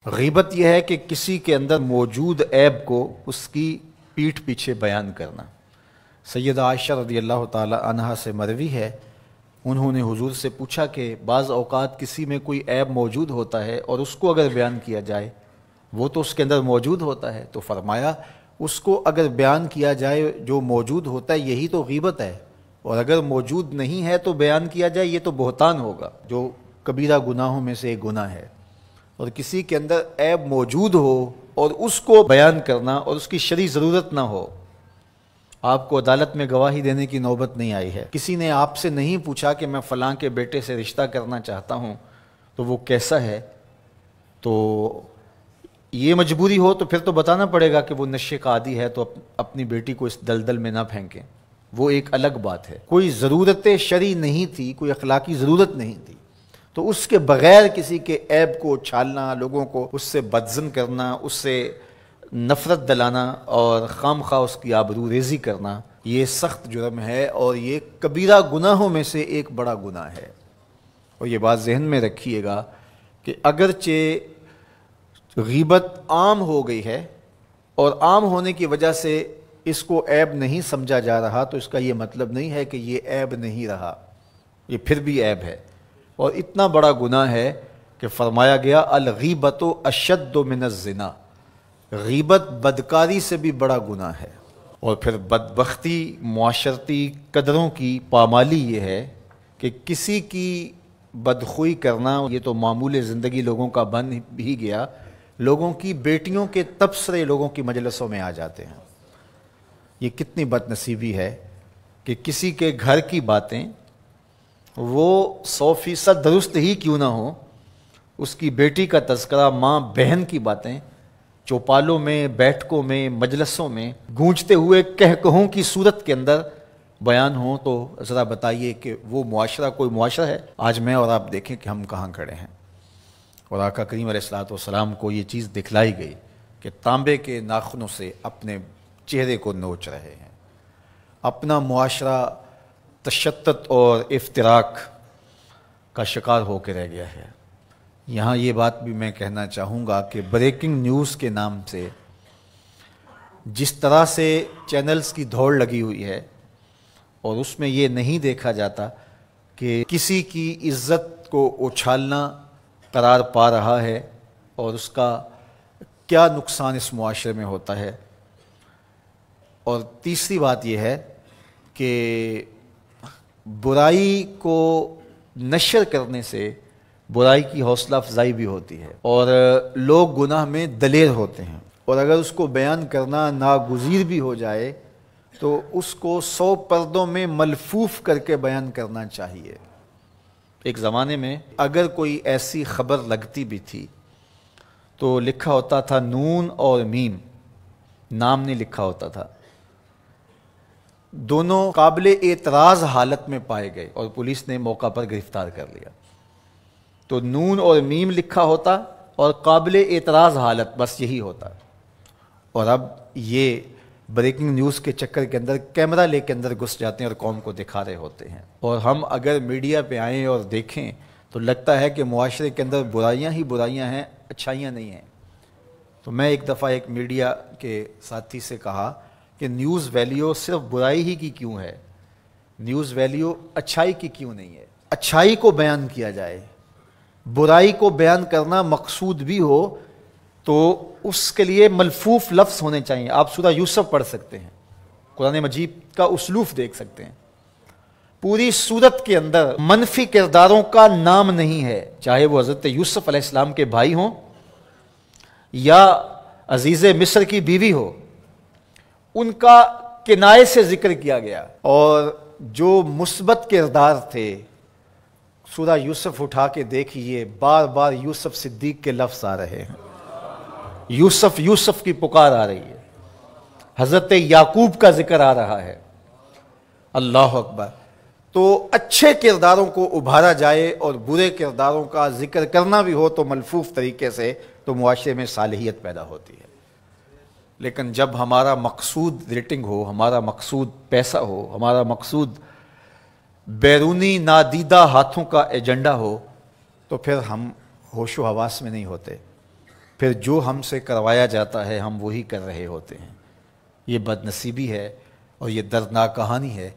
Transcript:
غیبت یہ ہے کہ کسی کے اندر موجود عیب کو اس کی پیٹھ پیچھے بیان کرنا۔ سیدہ عائشہ رضی اللہ تعالی عنہا سے مروی ہے، انہوں نے حضور سے پوچھا کہ بعض اوقات کسی میں کوئی عیب موجود ہوتا ہے اور اس کو اگر بیان کیا جائے، وہ تو اس کے اندر موجود ہوتا ہے، تو فرمایا اس کو اگر بیان کیا جائے جو موجود ہوتا ہے یہی تو غیبت ہے، اور اگر موجود نہیں ہے تو بیان کیا جائے یہ تو بہتان ہوگا، جو کبیرہ گناہوں میں سے ایک گناہ ہے۔ اور کسی کے اندر عیب موجود ہو اور اس کو بیان کرنا اور اس کی شرعی ضرورت نہ ہو، آپ کو عدالت میں گواہی دینے کی نوبت نہیں آئی ہے، کسی نے آپ سے نہیں پوچھا کہ میں فلاں کے بیٹے سے رشتہ کرنا چاہتا ہوں تو وہ کیسا ہے، تو یہ مجبوری ہو تو پھر تو بتانا پڑے گا کہ وہ نشے کا عادی ہے، تو اپنی بیٹی کو اس دلدل میں نہ پھینکیں، وہ ایک الگ بات ہے۔ کوئی ضرورت شرعی نہیں تھی، کوئی اخلاقی ضرورت نہیں تھی، تو اس کے بغیر کسی کے عیب کو چھالنا، لوگوں کو اس سے بدظن کرنا، اس سے نفرت دلانا اور خام خواہ اس کی آبرو ریزی کرنا، یہ سخت جرم ہے اور یہ کبیرہ گناہوں میں سے ایک بڑا گناہ ہے۔ اور یہ بات ذہن میں رکھیے گا کہ اگرچہ غیبت عام ہو گئی ہے اور عام ہونے کی وجہ سے اس کو عیب نہیں سمجھا جا رہا، تو اس کا یہ مطلب نہیں ہے کہ یہ عیب نہیں رہا، یہ پھر بھی عیب ہے، اور اتنا بڑا گناہ ہے کہ فرمایا گیا الغیبۃ اشد من الزنا، غیبت بدکاری سے بھی بڑا گناہ ہے۔ اور پھر بدبختی، معاشرتی قدروں کی پامالی یہ ہے کہ کسی کی بدخوئی کرنا یہ تو معمول زندگی لوگوں کا بن ہی گیا، لوگوں کی بیٹیوں کے تبصرے لوگوں کی مجلسوں میں آ جاتے ہیں۔ یہ کتنی بد نصیبی ہے کہ کسی کے گھر کی باتیں وہ 100% درست ہی کیوں نہ ہو، اس کی بیٹی کا تذکرہ، ماں بہن کی باتیں چوپالوں میں، بیٹھکوں میں، مجلسوں میں گونجتے ہوئے کہکہوں کی صورت کے اندر بیان ہوں، تو ذرا بتائیے کہ وہ معاشرہ کوئی معاشرہ ہے؟ آج میں اور آپ دیکھیں کہ ہم کہاں کھڑے ہیں، اور آقا کریم علیہ الصلوۃ والسلام کو یہ چیز دکھلائی گئی کہ تانبے کے ناخنوں سے اپنے چہرے کو نوچ رہے ہیں، اپنا معاشرہ تشتت اور افتراق کا شکار ہو کے رہ گیا ہے۔ یہاں یہ بات بھی میں کہنا چاہوں گا کہ بریکنگ نیوز کے نام سے جس طرح سے چینلز کی دوڑ لگی ہوئی ہے، اور اس میں یہ نہیں دیکھا جاتا کہ کسی کی عزت کو اچھالنا قرار پا رہا ہے اور اس کا کیا نقصان اس معاشرے میں ہوتا ہے۔ اور تیسری بات یہ ہے کہ برائی کو نشر کرنے سے برائی کی حوصلہ افزائی بھی ہوتی ہے، اور لوگ گناہ میں دلیر ہوتے ہیں، اور اگر اس کو بیان کرنا ناگزیر بھی ہو جائے تو اس کو 100 پردوں میں ملفوف کر کے بیان کرنا چاہیے۔ ایک زمانے میں اگر کوئی ایسی خبر لگتی بھی تھی تو لکھا ہوتا تھا نون اور میم، نام نہیں لکھا ہوتا تھا، دونوں قابل اعتراض حالت میں پائے گئے اور پولیس نے موقع پر گرفتار کر لیا۔ تو نون اور میم لکھا ہوتا اور قابل اعتراض حالت، بس یہی ہوتا۔ اور اب یہ بریکنگ نیوز کے چکر کے اندر کیمرہ لے کے اندر گھس جاتے ہیں اور قوم کو دکھا رہے ہوتے ہیں، اور ہم اگر میڈیا پہ آئیں اور دیکھیں تو لگتا ہے کہ معاشرے کے اندر برائیاں ہی برائیاں ہیں، اچھائیاں نہیں ہیں۔ تو میں ایک دفعہ ایک میڈیا کے ساتھی سے کہا کہ نیوز ویلیو صرف برائی ہی کی کیوں ہے، نیوز ویلیو اچھائی کی کیوں نہیں ہے؟ اچھائی کو بیان کیا جائے، برائی کو بیان کرنا مقصود بھی ہو تو اس کے لیے ملفوف لفظ ہونے چاہیے۔ آپ سورہ یوسف پڑھ سکتے ہیں، قرآن مجید کا اسلوب دیکھ سکتے ہیں، پوری سورت کے اندر منفی کرداروں کا نام نہیں ہے، چاہے وہ حضرت یوسف علیہ السلام کے بھائی ہوں یا عزیز مصر کی بیوی ہو، ان کا کنایے سے ذکر کیا گیا، اور جو مثبت کردار تھے سورہ یوسف اٹھا کے دیکھیے، بار بار یوسف صدیق کے لفظ آ رہے ہیں، یوسف یوسف کی پکار آ رہی ہے، حضرت یعقوب کا ذکر آ رہا ہے۔ اللہ اکبر۔ تو اچھے کرداروں کو ابھارا جائے اور برے کرداروں کا ذکر کرنا بھی ہو تو ملفوف طریقے سے، تو معاشرے میں صالحیت پیدا ہوتی ہے۔ لیکن جب ہمارا مقصود ریٹنگ ہو، ہمارا مقصود پیسہ ہو، ہمارا مقصود بیرونی نادیدہ ہاتھوں کا ایجنڈا ہو، تو پھر ہم ہوش و حواس میں نہیں ہوتے، پھر جو ہم سے کروایا جاتا ہے ہم وہی کر رہے ہوتے ہیں۔ یہ بد نصیبی ہے اور یہ دردناک کہانی ہے۔